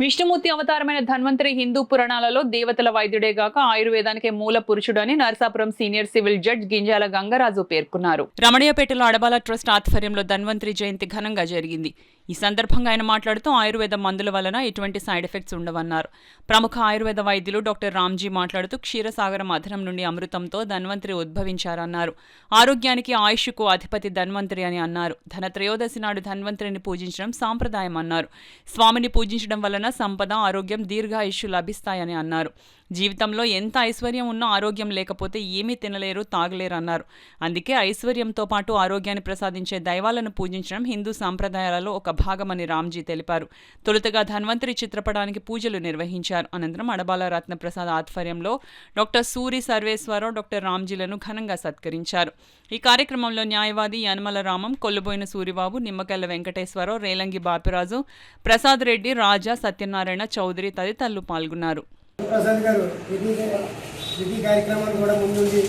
విష్ణుమూర్తి అవతారమైన ధన్వంతరి హిందూ పురాణాలలో దేవతల వైద్యుడేగాక ఆయుర్వేదానికి మూల పురుషుడని Narasapuram senior civil judge Ginjala Gangaraju పేర్కొన్నారు. రమణీయపేటలో అడబాల ట్రస్ట్ ఆధ్వర్యంలో ధన్వంతరి జయంతి ఘనంగా జరిగింది. ఈ సందర్భంగా ఆయన మాట్లాడుతూ ఆయుర్వేద మందుల వలన ఎటువంటి సైడ్ ఎఫెక్ట్స్ ఉండవన్నారు. ప్రముఖ ఆయుర్వేద వైద్యులు డాక్టర్ రామ్జీ మాట్లాడుతూ క్షీరసాగరం అధనం నుండి అమృతంతో ధన్వంతరి ఉద్భవించారన్నారు. ఆరోగ్యానికి ఆయుష్కు అధిపతి ధన్వంతరి అని అన్నారు. ధనత్రయోదశి నాడు ధన్వంతరిని పూజించడం సాంప్రదాయం అన్నారు. స్వామిని పూజించడం వలన సంపద, ఆరోగ్యం, దీర్ఘాయుష్యు లభిస్తాయని అన్నారు. జీవితంలో ఎంత ఐశ్వర్యం ఉన్నా ఆరోగ్యం లేకపోతే ఏమీ తినలేరు, తాగలేరు అన్నారు. అందుకే ఐశ్వర్యంతో పాటు ఆరోగ్యాన్ని ప్రసాదించే దైవాలను పూజించడం హిందూ సాంప్రదాయాలలో ఒక భాగమని రామ్జీ తెలిపారు. తొలుతగా ధన్వంతరి చిత్రపటానికి పూజలు నిర్వహించారు. అనంతరం అడబాల రత్నప్రసాద్ ఆధ్వర్యంలో డాక్టర్ సూరి సర్వేశ్వరరావు, డాక్టర్ రామ్జీలను ఘనంగా సత్కరించారు. ఈ కార్యక్రమంలో న్యాయవాది యనమల రామం, కొల్లుబోయిన సూరిబాబు, నిమ్మకెళ్ల వెంకటేశ్వరరావు, రేలంగి బాపిరాజు, ప్రసాద్ రెడ్డి, రాజా, సత్యనారాయణ చౌదరి తదితరులు పాల్గొన్నారు. ప్రసాద్ గారు ప్రతి కార్యక్రమాన్ని కూడా ముందుండి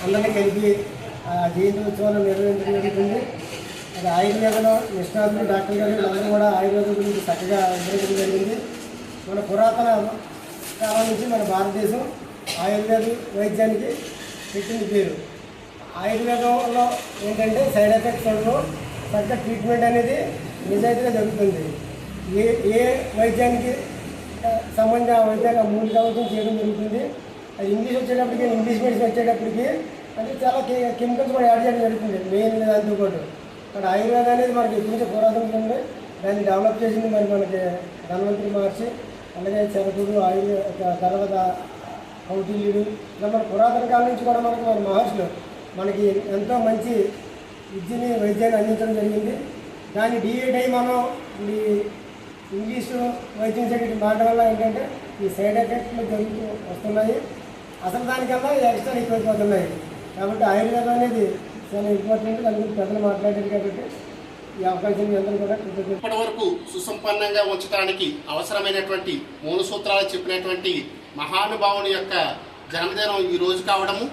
అందరినీ కలిపి జయంతి ఉత్సవాలు నిర్వహించడం జరుగుతుంది. అది ఆయుర్వేదంలో నిష్ణాతులు డాక్టర్ గారు అందరూ కూడా ఆయుర్వేదం గురించి చక్కగా వివరించడం జరిగింది. మన పురాతన కాలం నుంచి మన భారతదేశం ఆయుర్వేద వైద్యానికి పెట్టిన పేరు. ఆయుర్వేదంలో ఏంటంటే సైడ్ ఎఫెక్ట్స్ ఉండవు, చక్కగా ట్రీట్మెంట్ అనేది నిజాయితీగా జరుగుతుంది. ఏ వైద్యానికి సంబంధించిన వైద్యాన్ని మూలిక వైద్యం చేయడం జరుగుతుంది. అది ఇంగ్లీష్ వచ్చేటప్పటికి, ఇంగ్లీష్ మెడిసిన్ వచ్చేటప్పటికి అంటే చాలా కెమికల్స్ కూడా యాడ్ చేయడం జరుగుతుంది. మెయిన్ దాంతో పాటు ఇక్కడ ఆయుర్వేదం అనేది మనకి ఎప్పటి నుంచి పురాతనం ఉంది. దాన్ని డెవలప్ చేసింది మనకి ధన్వంతరి మహర్షి, అలాగే చరకుడు, తర్వాత కౌటిల్యుడు, ఇలా మన పురాతన కాలం నుంచి కూడా మన మహర్షులు మనకి ఎంతో మంచి విద్యని, వైద్యాన్ని అందించడం జరిగింది. దాన్ని డిఏట్ అయ్యి మనం ఈ ఇంగ్లీషు వైద్యం చేయడం మారడం వల్ల ఏంటంటే ఈ సైడ్ ఎఫెక్ట్లు జరుగుతూ వస్తున్నాయి. అసలు దానికన్నా ఎక్స్ట్రా ఎక్కువైపోతున్నాయి. కాబట్టి ఆయుర్వేదం అనేది చాలా ఇంపార్టెంట్. దాని గురించి పెద్దలు మాట్లాడారు కాబట్టి ఈ అవకాశం అందరూ కూడా ఇప్పటి వరకు సుసంపన్నంగా ఉంచడానికి అవసరమైనటువంటి మూల సూత్రాలు చెప్పినటువంటి మహానుభావుని యొక్క జన్మదినం ఈరోజు కావడము,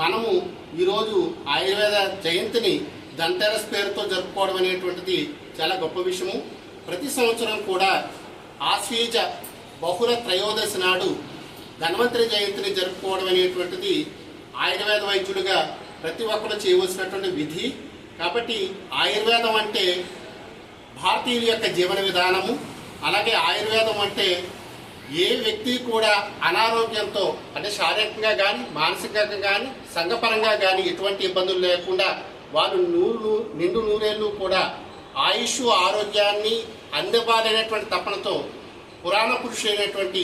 మనము ఈరోజు ఆయుర్వేద జయంతిని ధన్తెరస్ పేరుతో జరుపుకోవడం అనేటువంటిది చాలా గొప్ప విషయము. ప్రతి సంవత్సరం కూడా ఆశ్వీజ బహుళ త్రయోదశి నాడు ధన్వంతరి జయంతిని జరుపుకోవడం అనేటువంటిది ఆయుర్వేద వైద్యులుగా ప్రతి ఒక్కరు చేయవలసినటువంటి విధి. కాబట్టి ఆయుర్వేదం అంటే భారతీయుల యొక్క జీవన విధానము. అలాగే ఆయుర్వేదం అంటే ఏ వ్యక్తి కూడా అనారోగ్యంతో అంటే శారీరకంగా కానీ, మానసికంగా కానీ, సంఘపరంగా కానీ ఎటువంటి ఇబ్బందులు లేకుండా వాళ్ళు నిండు నూరేళ్ళు కూడా ఆయుష్, ఆరోగ్యాన్ని అందివ్వాలనేటువంటి తపనతో పురాణ పురుషులైనటువంటి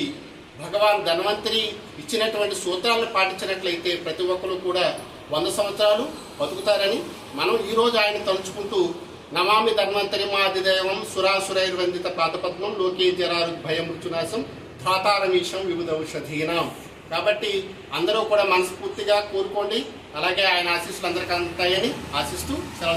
భగవాన్ ధన్వంతరి ఇచ్చినటువంటి సూత్రాలను పాటించినట్లయితే ప్రతి ఒక్కరు కూడా 100 సంవత్సరాలు బతుకుతారని మనం ఈరోజు ఆయన తలుచుకుంటూ నమామి ధన్వంతరి మాదిదేవం సురాసురైర్వందిత పాదపద్మం లోకే జరారు భయం మృత్యునాశం ధాతారమీశం వివిధ ఔషధీనాం. కాబట్టి అందరూ కూడా మనస్ఫూర్తిగా కోరుకోండి. అలాగే ఆయన ఆశీస్సులు అందరికీ అందుతాయని ఆశిస్తూ